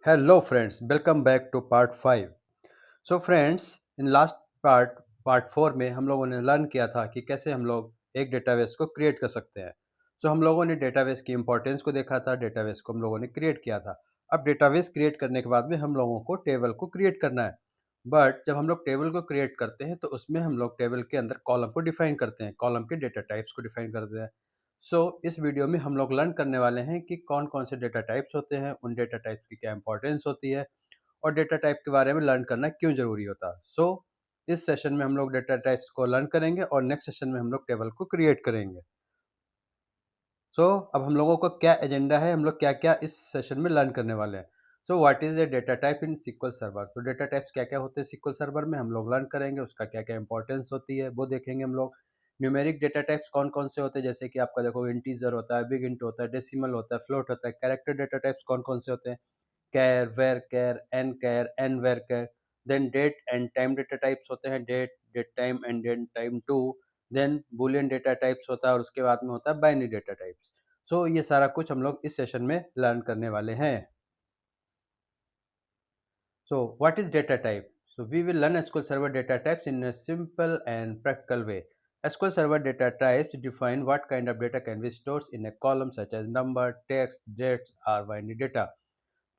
Hello friends, welcome back to part 5. So friends, in last part 4 में हम लोगों ने लर्न किया था कि कैसे हम लोग एक डेटाबेस को क्रिएट कर सकते हैं। हम लोगों ने डेटाबेस की इंपॉर्टेंस को देखा था, डेटाबेस को हम लोगों ने क्रिएट किया था। अब डेटाबेस क्रिएट करने के बाद में हम लोगों को टेबल को क्रिएट करना है। बट जब हम लोग टेबल को क्रिएट करते हैं तो उसमें हम लोग टेबल के अंदर कॉलम को डिफाइन करते हैं, कॉलम के डेटा टाइप्स को डिफाइन करते हैं। इस वीडियो में हम लोग लर्न करने वाले हैं कि कौन कौन से डेटा टाइप्स होते हैं, उन डेटा टाइप्स की क्या इंपॉर्टेंस होती है और डेटा टाइप के बारे में लर्न करना क्यों ज़रूरी होता है। इस सेशन में हम लोग डेटा टाइप्स को लर्न करेंगे और नेक्स्ट सेशन में हम लोग टेबल को क्रिएट करेंगे। अब हम लोगों का क्या एजेंडा है, हम लोग क्या-क्या इस सेशन में लर्न करने वाले हैं। What is a data type in SQL server? तो डेटा टाइप्स क्या-क्या होते हैं SQL सर्वर में हम लोग लर्न करेंगे, उसका क्या-क्या इंपॉर्टेंस होती है वो देखेंगे हम लोग। न्यूमेरिक डेटा टाइप्स कौन-कौन से होते हैं, जैसे कि आपका देखो इंटीजर होता है, बिग इंट होता है, डेसिमल होता है, फ्लोट होता है। कैरेक्टर डेटा टाइप्स कौन-कौन से होते हैं? char, var, n var, then date and time data types होते हैं, date time and then time two, then boolean data types होता है और उसके बाद में होता है binary data types। ये सारा कुछ हम लोग इस सेशन में लर्न करने वाले हैं। What is data type? We will learn SQL Server data types in a simple and practical way. SQL Server data types define what kind of data can be stored in a column such as number, text, dates or binary data.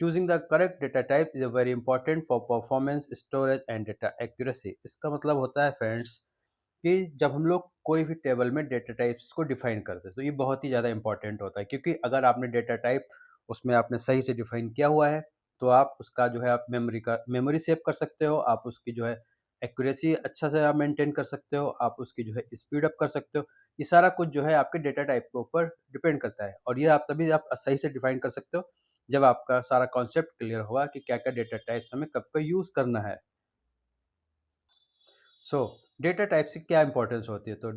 Choosing the correct data type is very important for performance, storage and data accuracy। इसका मतलब होता है friends कि जब हम लोग कोई भी टेबल में डेटा टाइप्स को डिफाइन करते हैं तो ये बहुत ही ज़्यादा इंपॉर्टेंट होता है, क्योंकि अगर आपने डेटा टाइप उसमें आपने सही से डिफाइन किया हुआ है तो आप उसका जो है आप मेमोरी सेव कर सकते हो, आप उसकी जो है एक्यूरेसी अच्छा से आप मेंटेन कर सकते हो, आप उसकी जो है स्पीड अप कर सकते हो। ये सारा कुछ जो है आपके डेटा टाइप के ऊपर डिपेंड करता है और ये आप तभी आप सही से डिफाइन कर सकते हो जब आपका सारा कॉन्सेप्ट क्लियर होगा कि क्या-क्या डेटा टाइप्स हमें कब का यूज़ करना है। सो डेटा टाइप्स की क्या इंपॉर्टेंस होती है? तो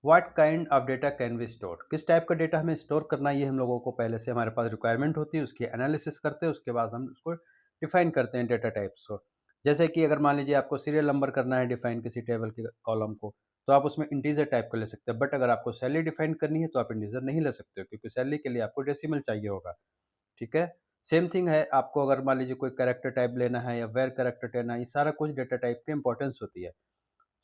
what kind of data can be store, किस टाइप का डेटा हमें स्टोर करना है ये हम लोगों को पहले से हमारे पास रिक्वायरमेंट होती है, उसकी एनालिसिस करते हैं, उसके बाद हम उसको डिफाइन करते हैं डेटा टाइप्स को। जैसे कि अगर मान लीजिए आपको सीरियल नंबर करना है डिफाइन किसी टेबल के कॉलम को, तो आप उसमें इंटीजर टाइप का ले सकते हैं। बट अगर आपको सैलरी डिफाइन करनी है तो आप इंटीजर नहीं ले सकते हो, क्योंकि सैलरी के लिए आपको डेसिमल चाहिए होगा। ठीक है? सेम थिंग है, आपको अगर मान लीजिए कोई कैरेक्टर टाइप लेना है या वेर कैरेक्टर लेना है, ये सारा कुछ डेटा टाइप की इंपॉर्टेंस होती है।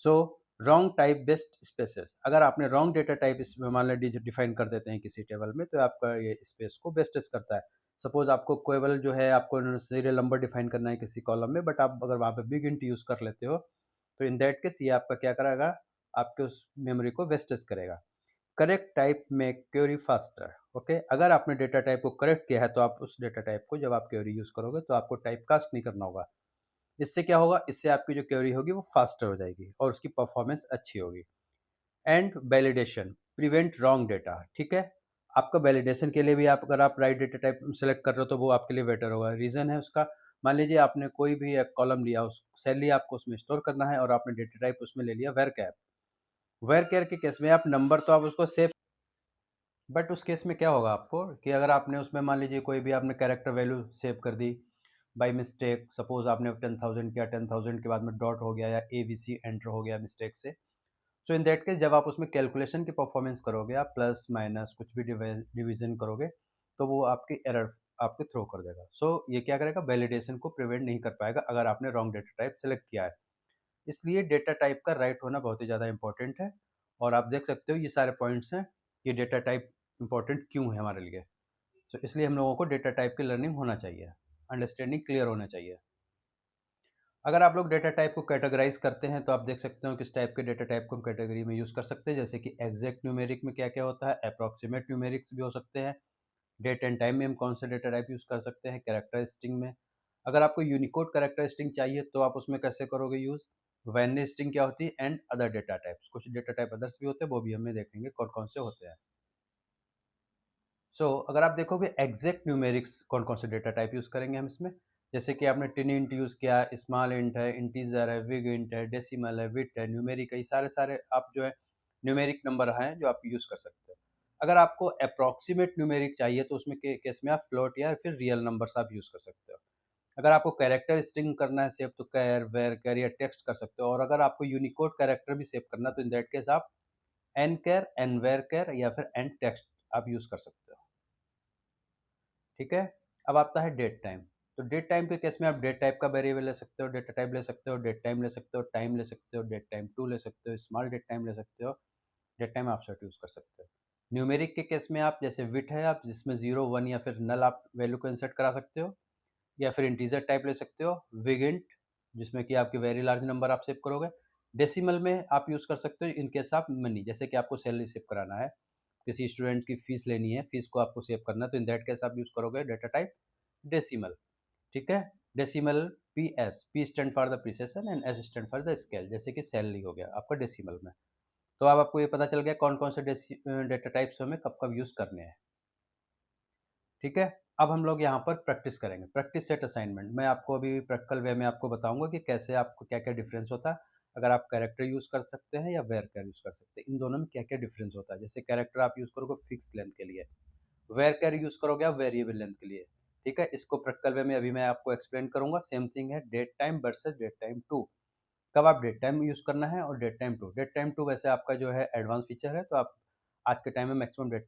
So wrong type best spaces, अगर आपने रॉन्ग डेटा टाइप इसमें मान लीजिए डिफाइन कर देते हैं किसी टेबल में, तो आपका ये स्पेस को बेस्टेस्ट करता है। सपोज आपको केवल जो है आपको सीरियल नंबर डिफाइन करना है किसी कॉलम में, बट आप अगर वहाँ पे बिग इंट यूज़ कर लेते हो, तो इन दैट केस ये आपका क्या करेगा, आपके उस मेमोरी को वेस्टेज करेगा। करेक्ट टाइप में क्वेरी फास्टर। ओके, अगर आपने डेटा टाइप को करेक्ट किया है तो आप उस डेटा टाइप को जब आप क्वेरी यूज़ करोगे तो आपको टाइप कास्ट नहीं करना होगा। इससे क्या होगा, इससे आपकी जो क्वेरी होगी वो फास्टर हो जाएगी और उसकी परफॉर्मेंस अच्छी होगी। And validation prevent wrong data. ठीक है, आपका वैलिडेशन के लिए भी आप अगर आप राइट डेटा टाइप सेलेक्ट कर रहे हो तो वो आपके लिए बेटर होगा। रीज़न है उसका, मान लीजिए आपने कोई भी एक कॉलम लिया, उस सैलरी आपको उसमें स्टोर करना है और आपने डेटा टाइप उसमें ले लिया वेर कैर। वेर कैर के केस में आप नंबर तो आप उसको सेव, बट उस केस में क्या होगा आपको कि अगर आपने उसमें मान लीजिए कोई भी आपने कैरेक्टर वैल्यू सेव कर दी बाय मिस्टेक, सपोज आपने 10,000 किया, 10,000 के बाद में डॉट हो गया या ABC एंटर हो गया मिस्टेक से। इन दैट केस जब आप उसमें कैलकुलेशन की परफॉर्मेंस करोगे, आप प्लस माइनस कुछ भी डिवीजन करोगे तो वो आपकी एरर आपके थ्रो कर देगा। ये क्या करेगा, वैलिडेशन को प्रिवेंट नहीं कर पाएगा अगर आपने रॉन्ग डेटा टाइप सेलेक्ट किया है। इसलिए डेटा टाइप का राइट होना बहुत ही ज़्यादा इंपॉर्टेंट है। और आप देख सकते हो ये सारे पॉइंट्स हैं, ये डेटा टाइप इंपॉर्टेंट क्यों है हमारे लिए। इसलिए हम लोगों को डेटा टाइप की लर्निंग होना चाहिए, अंडरस्टैंडिंग क्लियर होना चाहिए। अगर आप लोग डेटा टाइप को कैटेगराइज करते हैं तो आप देख सकते हो किस टाइप के डेटा टाइप को हम कैटेगरी में यूज़ कर सकते हैं, जैसे कि एग्जैक्ट न्यूमेरिक में क्या क्या होता है, अप्रॉक्सीमेट न्यूमेरिक्स भी हो सकते हैं, डेट एंड टाइम में हम कौन सा डेटा टाइप यूज़ कर सकते हैं, कैरेक्टर स्ट्रिंग में। अगर आपको यूनिकोड कैरेक्टर स्ट्रिंग चाहिए तो आप उसमें कैसे करोगे यूज़, बाइनरी स्ट्रिंग क्या होती है, एंड अदर डेटा टाइप्स, कुछ डेटा टाइप अदर्स भी होते हैं, वो भी हमें देखेंगे कौन कौन से होते हैं। अगर आप देखोगे एग्जैक्ट न्यूमेरिक्स कौन कौन से डेटा टाइप यूज़ करेंगे हम इसमें, जैसे कि आपने टिन इंट यूज़ किया, स्मॉल इंट है, इंटीजर है, बिग इंट है, डेसिमल है, विट है, न्यूमेरिक है, ये सारे सारे आप जो है न्यूमेरिक नंबर हैं जो आप यूज़ कर सकते हो। अगर आपको अप्रॉक्सीमेट न्यूमेरिक चाहिए तो उसमें केस में आप फ्लोट या फिर रियल नंबर्स आप यूज़ कर सकते हो। अगर आपको कैरेक्टर स्ट्रिंग करना है सेव तो कैर वेर कैर या टेक्स्ट कर सकते हो, और अगर आपको यूनिकोड कैरेक्टर भी सेव करना तो इन दैट केस आप एन कैर, एन वेर कैर या फिर एन टेक्स्ट आप यूज़ कर सकते हो। ठीक है, अब आता है डेट टाइम। तो डेट टाइम के केस में आप डेट टाइप का वेरिएबल ले सकते हो, डेटा टाइप ले सकते हो, डेट टाइम ले सकते हो, टाइम ले सकते हो, डेट टाइम टू ले सकते हो, स्मॉल डेट टाइम ले सकते हो, डेट टाइम ऑफसेट यूज़ कर सकते हो। न्यूमेरिक के केस में आप जैसे विट है, आप जिसमें 0, 1 या फिर नल आप वैल्यू को इंसर्ट करा सकते हो, या फिर इंटीजर टाइप ले सकते हो, विगिंट जिसमें कि आपकी वेरी लार्ज नंबर आप सेव करोगे। डेसिमल में आप यूज़ कर सकते हो इन केस ऑफ मनी, जैसे कि आपको सैलरी सेव कराना है, किसी स्टूडेंट की फीस लेनी है, फीस को आपको सेव करना है, तो इन दैट केस आप यूज़ करोगे डेटा टाइप डेसिमल। ठीक है, decimal P S, P stand for the precision and S stand for the scale, जैसे कि सैलरी हो गया आपका डेसिमल में। तो अब आपको ये पता चल गया कौन कौन से डेटा टाइप्स हमें कब कब यूज़ करने हैं। ठीक है, अब हम लोग यहाँ पर प्रैक्टिस करेंगे, प्रैक्टिस सेट असाइनमेंट। मैं आपको अभी प्रैक्टिकल वे में आपको बताऊंगा कि कैसे आपको क्या क्या डिफरेंस होता है, अगर आप कैरेक्टर यूज़ कर सकते हैं या वेर कैर यूज़ कर सकते हैं, इन दोनों में क्या क्या डिफरेंस होता है। जैसे कैरेक्टर आप यूज़ करोगे फिक्स लेंथ के लिए, वेर कैर यूज़ करोगे आप वेरिएबल लेंथ के लिए। ठीक है, इसको प्रैक्टिकल वे में अभी मैं आपको एक्सप्लेन करूंगा। सेम थिंग है date time versus date time two, कब आप डेट टाइम यूज़ करना है और date time two. Date time two वैसे आपका जो है एडवांस फीचर है, तो आप आज के टाइम में मैक्सिमम डेट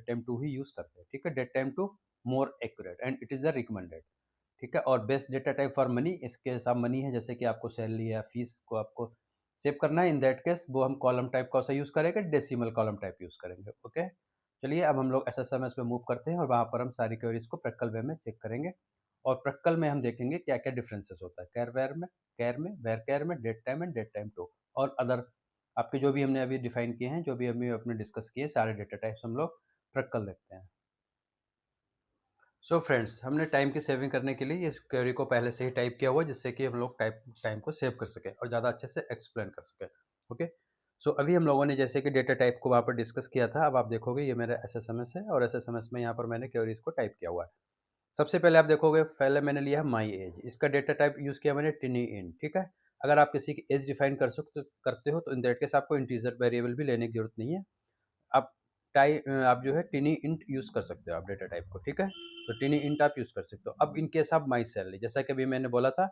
टाइम टू ही यूज़ करते हैं। ठीक है, date time two more accurate and it is the recommended. ठीक है, और best data type for money, इसके साथ मनी है, जैसे कि आपको सैलरी या फीस को आपको सेव करना है, इन दैट केस वो हम कॉलम टाइप का यूज़ करेंगे, डेसिमल कॉलम टाइप यूज़ करेंगे। ओके, चलिए अब हम लोग एसएसएमएस में मूव करते हैं और वहाँ पर हम सारी क्वेरीज को प्रैक्टिकल वे में चेक करेंगे, और प्रैक्टिकल में हम देखेंगे क्या क्या डिफरेंसेस होता है कैर में, वेर कैर में, date time and date time two, और अदर आपके जो भी हमने अभी डिफाइन किए हैं, जो भी हमने अपने डिस्कस किए, सारे डेटा टाइप्स हम लोग प्रैक्टिकल देखते हैं। सो फ्रेंड्स, हमने टाइम की सेविंग करने के लिए इस क्वेरी को पहले से ही टाइप किया हुआ है, जिससे कि हम लोग टाइम को सेव कर सकें और ज़्यादा अच्छे से एक्सप्लेन कर सकें। ओके, सो अभी हम लोगों ने जैसे कि डेटा टाइप को वहाँ पर डिस्कस किया था, अब आप देखोगे ये मेरा एसएसएमएस है, और एसएसएमएस में यहाँ पर मैंने क्वेरीज को टाइप किया हुआ है। सबसे पहले आप देखोगे, पहले मैंने लिया माई एज, इसका डेटा टाइप यूज़ किया मैंने टिनी इन। ठीक है, अगर आप किसी की एज डिफाइन करते हो तो इन दैट केस आपको इंटीजर वेरिएबल भी लेने की जरूरत नहीं है, आप आप जो है टिनी इंट यूज़ कर सकते हो आप डेटा टाइप को। ठीक है, तो टिनी इंट आप यूज़ कर सकते हो। अब in case of my salary, जैसा कि अभी मैंने बोला था,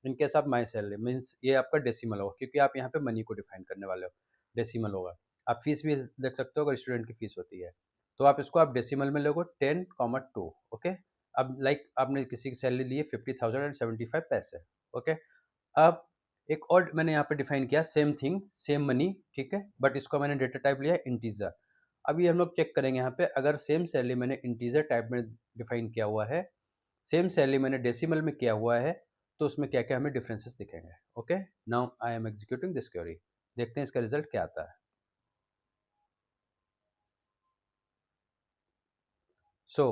in case of my salary means ये आपका डेसिमल होगा, क्योंकि आप यहाँ पे मनी को डिफाइन करने वाले हो, डेसिमल होगा। आप फीस भी देख सकते हो, अगर स्टूडेंट की फीस होती है तो आप इसको आप डेसिमल में लोगे 10,2। ओके, अब लाइक आपने किसी की सैलरी ली है 50,075 पैसे। ओके, अब एक और मैंने यहाँ पे डिफाइन किया, सेम थिंग सेम मनी। ठीक है, बट इसको मैंने डेटा टाइप लिया इंटीजर। अभी हम लोग चेक करेंगे यहाँ पे, अगर सेम सैलरी मैंने इंटीजर टाइप में डिफाइन किया हुआ है, सेम सैलरी मैंने डेसिमल में किया हुआ है, तो उसमें क्या क्या हमें डिफरेंसेस दिखेंगे। Okay, now I am executing this query, देखते हैं इसका रिजल्ट क्या आता है। सो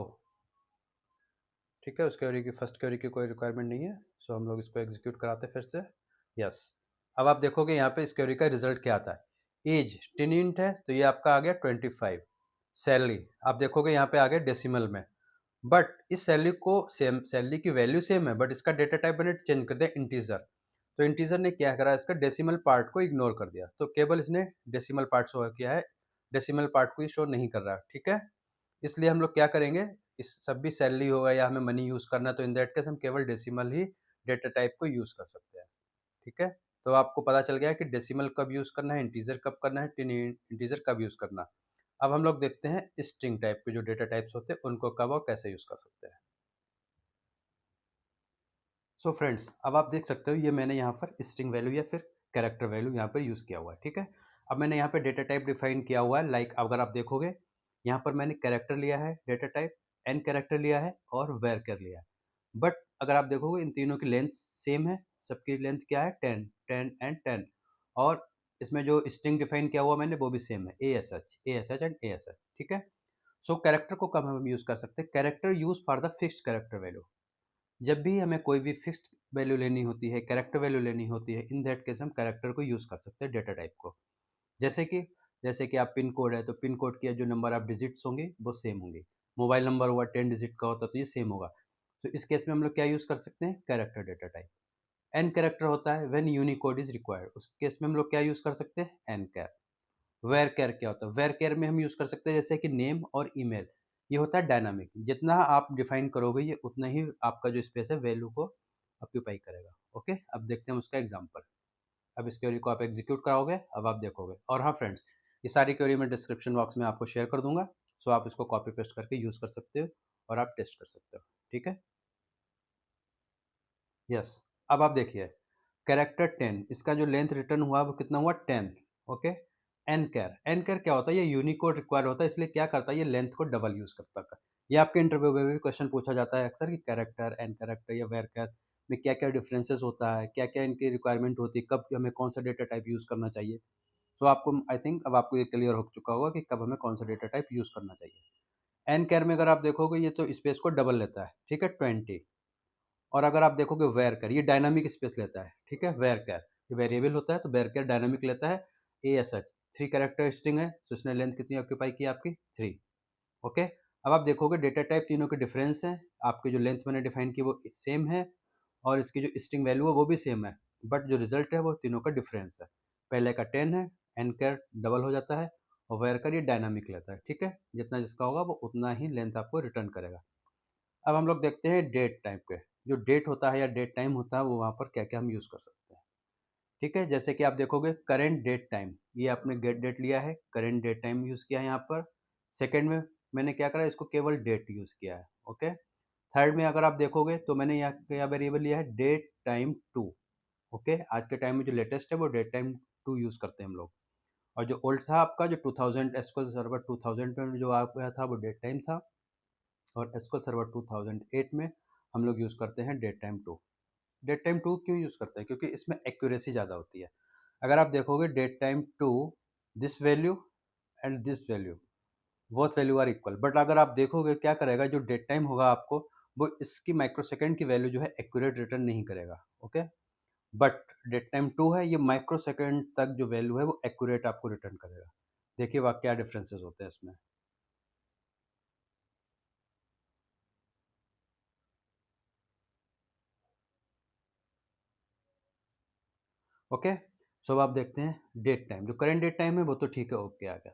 ठीक है, उस क्वेरी की फर्स्ट क्वेरी की कोई रिक्वायरमेंट नहीं है, सो हम लोग इसको एग्जीक्यूट कराते हैं फिर से। यस, अब आप देखोगे यहाँ पे इस क्वेरी का रिजल्ट क्या आता है। एज टेनिंट है तो ये आपका आ गया 25। सैलरी आप देखोगे यहाँ पे आ गया डेसिमल में, बट इस सैलरी को सेम, सैलरी की वैल्यू सेम है, बट इसका डेटा टाइप मैंने चेंज कर दिया इंटीजर। तो इंटीजर ने क्या करा, इसका डेसिमल पार्ट को इग्नोर कर दिया, तो केवल इसने डेसिमल पार्ट शो किया है, डेसिमल पार्ट को ही शो नहीं कर रहा। ठीक है, इसलिए हम लोग क्या करेंगे, इस सब भी सैलरी होगा या हमें मनी यूज़ करना, तो इन दैट केस हम केवल डेसिमल ही डेटा टाइप को यूज़ कर सकते हैं। ठीक है, तो आपको पता चल गया कि डेसिमल कब यूज़ करना है, इंटीजर कब करना है, इंटीजर कब यूज़ करना। अब हम लोग देखते हैं स्ट्रिंग टाइप के जो डेटा टाइप्स होते हैं उनको कब और कैसे यूज़ कर सकते हैं। सो फ्रेंड्स, अब आप देख सकते हो ये मैंने यहाँ पर स्ट्रिंग वैल्यू या फिर कैरेक्टर वैल्यू यहाँ पर यूज़ किया हुआ है। ठीक है, अब मैंने यहाँ पे डेटा टाइप डिफाइन किया हुआ है, लाइक अगर आप देखोगे यहाँ पर मैंने कैरेक्टर लिया है डेटा टाइप, एन कैरेक्टर लिया है और वेर कर लिया है। बट अगर आप देखोगे इन तीनों की लेंथ सेम है, सबकी लेंथ क्या है 10 10 एंड 10, और इसमें जो स्ट्रिंग डिफाइन किया हुआ मैंने वो भी सेम है, A S H and A S H. ठीक है, सो कैरेक्टर को कब हम यूज़ कर सकते हैं, character use for the fixed character value. जब भी हमें कोई भी फिक्स्ड वैल्यू लेनी होती है, कैरेक्टर वैल्यू लेनी होती है, इन दैट केस हम कैरेक्टर को यूज़ कर सकते हैं डेटा टाइप को। जैसे कि आप पिन कोड है तो पिन कोड के जो नंबर ऑफ डिजिट्स होंगे वो सेम होंगे। मोबाइल नंबर हुआ 10 डिजिट का होता है तो ये सेम होगा। तो इस केस में हम लोग क्या यूज़ कर सकते हैं, character data type. N character होता है व्हेन यूनिकोड इज रिक्वायर्ड, उस केस में हम लोग क्या यूज़ कर सकते हैं, एन कैर। वेर केयर क्या होता है, वेर केयर में हम यूज़ कर सकते हैं जैसे कि नेम और ईमेल, ये होता है डायनामिक, जितना आप डिफाइन करोगे ये उतना ही आपका जो स्पेस है वैल्यू को ऑक्यूपाई करेगा। ओके, अब देखते हैं उसका एग्जांपल। अब इस क्वेरी को आप एग्जीक्यूट कराओगे, अब आप देखोगे। और हाँ फ्रेंड्स, ये सारी क्वेरी मैं डिस्क्रिप्शन बॉक्स में आपको शेयर कर दूंगा, सो आप इसको कॉपी पेस्ट करके यूज़ कर सकते हो और आप टेस्ट कर सकते हो। ठीक है। यस। अब आप देखिए, कैरेक्टर 10 इसका जो लेंथ रिटर्न हुआ वो कितना हुआ 10। ओके। एन कैर क्या होता है, ये यूनिकोड रिक्वायर होता है, इसलिए क्या करता है ये लेंथ को डबल यूज करता है। ये आपके इंटरव्यू में भी क्वेश्चन पूछा जाता है अक्सर कि कैरेक्टर एन कैरेक्टर या वेर कैर में क्या क्या डिफरेंसेस होता है, क्या क्या इनकी रिक्वायरमेंट होती है, कब हमें कौन सा डेटा टाइप यूज करना चाहिए। तो आपको आई थिंक अब आपको ये क्लियर हो चुका होगा कि कब हमें कौन सा डेटा टाइप यूज करना चाहिए। एन कैर में अगर आप देखोगे ये तो स्पेस को डबल लेता है, ठीक है 20। और अगर आप देखोगे वेर कैर ये डायनामिक स्पेस लेता है, ठीक है वेर कैर ये वेरिएबल होता है तो वेर कैर डायनामिक लेता है। A S H 3 character string है तो इसने लेंथ कितनी ऑक्यूपाई की आपकी 3। ओके। अब आप देखोगे डेटा टाइप तीनों के डिफरेंस हैं, आपकी जो लेंथ मैंने डिफाइन की वो सेम है और इसकी जो स्ट्रिंग वैल्यू है वो भी सेम है, बट जो रिजल्ट है वो तीनों का डिफरेंस है। पहले का 10 है, एन कैर डबल हो जाता है और वेर कैर ये डायनामिक लेता है, ठीक है जितना जिसका होगा वो उतना ही लेंथ आपको रिटर्न करेगा। अब हम लोग देखते हैं डेट टाइप के, जो डेट होता है या डेट टाइम होता है वो वहाँ पर क्या क्या हम यूज़ कर सकते हैं। ठीक है, जैसे कि आप देखोगे करेंट डेट टाइम, ये आपने गेट डेट लिया है, करेंट डेट टाइम यूज़ किया है यहाँ पर। सेकंड में मैंने क्या करा, इसको केवल डेट यूज़ किया है। ओके। थर्ड में अगर आप देखोगे तो मैंने यहाँ क्या वेरिएबल लिया है, डेट टाइम टू। ओके, आज के टाइम में जो लेटेस्ट है वो डेट टाइम टू यूज़ करते हैं हम लोग। और जो ओल्ड था आपका जो 2000 एसक्यूएल सर्वर 2000 में जो आ गया था वो डेट टाइम था। और एसक्यूएल सर्वर 2008 में हम लोग यूज़ करते हैं date time two. Date time two क्यों यूज़ करते हैं, क्योंकि इसमें एक्यूरेसी ज़्यादा होती है। अगर आप देखोगे date time two, this value and this value both value are equal, but अगर आप देखोगे क्या करेगा जो डेट टाइम होगा आपको वो इसकी माइक्रोसेकंड की वैल्यू जो है एक्यूरेट रिटर्न नहीं करेगा। Okay. But date time two है ये माइक्रोसेकंड तक जो वैल्यू है वो एक्यूरेट आपको रिटर्न करेगा। देखिए वह क्या डिफरेंसेस होते हैं इसमें। ओके। सो अब आप देखते हैं डेट टाइम, जो करेंट डेट टाइम है वो तो ठीक है, ओके आ गया।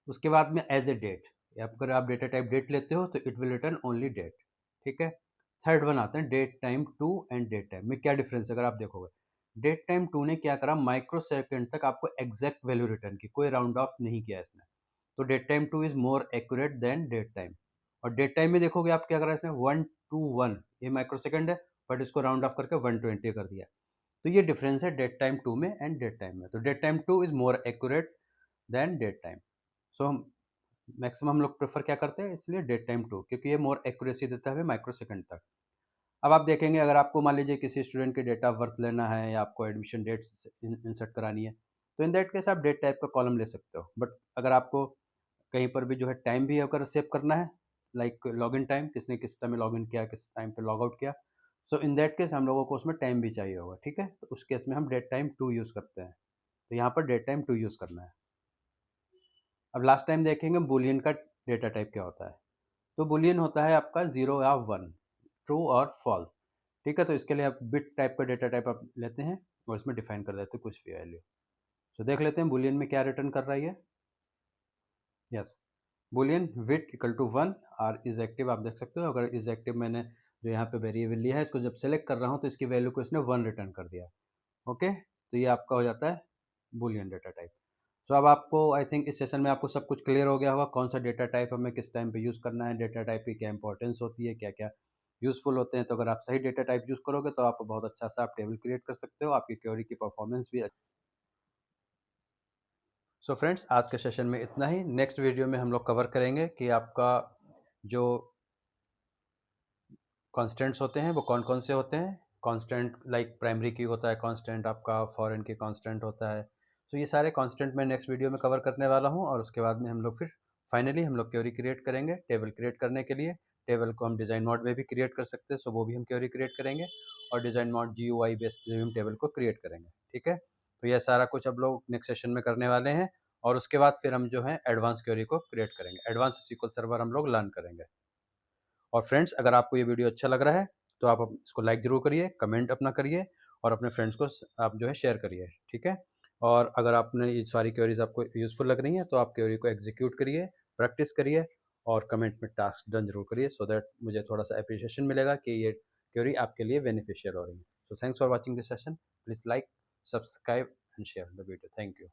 उसके बाद में एज ए डेट, अगर आप डेटा टाइप डेट लेते हो तो it will return only date. ठीक है। थर्ड वन आते हैं date time two and date time में क्या डिफरेंस है, अगर आप देखोगे डेट टाइम टू ने क्या करा, माइक्रो सेकेंड तक आपको एग्जैक्ट वैल्यू रिटर्न की, कोई राउंड ऑफ नहीं किया इसने। तो date time two is more accurate than date time. और डेट टाइम में देखोगे आप क्या करा इसने, 1 to 1 ये माइक्रो सेकेंड है, बट इसको राउंड ऑफ करके 120 कर दिया। तो ये डिफरेंस है डेट टाइम टू में एंड डेट टाइम में। तो date time two is more accurate than date time. So हम मैक्सिमम हम लोग प्रेफर क्या करते हैं इसलिए डेट टाइम टू, क्योंकि ये मोर एक्यूरेसी देता है हमें माइक्रो सेकंड तक। अब आप देखेंगे अगर आपको मान लीजिए किसी स्टूडेंट के डेट ऑफ बर्थ लेना है या आपको एडमिशन डेट इंसर्ट करानी है, तो इन दैट केस आप डेट टाइप का कॉलम ले सकते हो। बट अगर आपको कहीं पर भी जो है टाइम भी अगर सेव करना है, लाइक लॉगिन टाइम, किसने किस टाइम में लॉगिन किया, किस टाइम पे लॉग आउट किया, सो इन दैट केस हम लोगों को उसमें टाइम भी चाहिए होगा। ठीक है, तो उस केस में हम डेट टाइम टू यूज़ करते हैं। तो यहाँ पर डेट टाइम टू यूज़ करना है। अब लास्ट टाइम देखेंगे बुलियन का डेटा टाइप क्या होता है। तो बुलियन होता है आपका 0 या 1, ट्रू और फॉल्स। ठीक है, तो इसके लिए आप बिट टाइप का डेटा टाइप आप लेते हैं और इसमें डिफाइन कर देते हैं कुछ भी वैल्यू। सो देख लेते हैं बुलियन में क्या रिटर्न कर रहा है ये। Yes, boolean bit equal to 1 और इज एक्टिव, आप देख सकते हो अगर इज एक्टिव मैंने जो यहाँ पे वेरिएबल लिया है इसको जब सेलेक्ट कर रहा हूँ तो इसकी वैल्यू को इसने 1 रिटर्न कर दिया। ओके, तो ये आपका हो जाता है बुलियन डेटा टाइप। तो अब आपको आई थिंक इस सेशन में आपको सब कुछ क्लियर हो गया होगा, कौन सा डेटा टाइप हमें किस टाइम पे यूज़ करना है, डेटा टाइप की क्या इंपॉर्टेंस होती है, क्या क्या यूज़फुल होते हैं। तो अगर आप सही डेटा टाइप यूज़ करोगे तो आप बहुत अच्छा सा आप टेबल क्रिएट कर सकते हो, आपकी क्वेरी की परफॉर्मेंस भी। सो फ्रेंड्स आज के सेशन में इतना ही। नेक्स्ट वीडियो में हम लोग कवर करेंगे कि आपका जो कॉन्स्टेंट्स होते हैं वो कौन कौन से होते हैं। कांस्टेंट लाइक प्राइमरी की होता है कांस्टेंट, आपका फॉरेन की कांस्टेंट होता है। तो ये सारे कांस्टेंट मैं नेक्स्ट वीडियो में कवर करने वाला हूँ और उसके बाद में हम लोग फिर फाइनली हम लोग क्वेरी क्रिएट करेंगे टेबल क्रिएट करने के लिए। टेबल को हम डिज़ाइन मोड में भी क्रिएट कर सकते हैं, सो वो भी हम क्वेरी क्रिएट करेंगे और डिज़ाइन मोड GUI बेस्ड भी हम टेबल को क्रिएट करेंगे। ठीक है, तो यह सारा कुछ अब लोग नेक्स्ट सेशन में करने वाले हैं और उसके बाद फिर हम जो है एडवांस क्वेरी को क्रिएट करेंगे, एडवांस SQL सर्वर हम लोग लर्न करेंगे। और फ्रेंड्स अगर आपको ये वीडियो अच्छा लग रहा है तो आप इसको लाइक ज़रूर करिए, कमेंट अपना करिए और अपने फ्रेंड्स को आप जो है शेयर करिए। ठीक है, और अगर आपने ये सारी क्वेरीज आपको यूज़फुल लग रही हैं तो आप क्वेरी को एग्जीक्यूट करिए, प्रैक्टिस करिए और कमेंट में टास्क डन जरूर करिए, सो दैट मुझे थोड़ा सा अप्रिशिएशन मिलेगा कि ये क्वेरी आपके लिए बेनिफिशियल हो रही है। So thanks for watching this session, please like, subscribe and share the video. Thank you.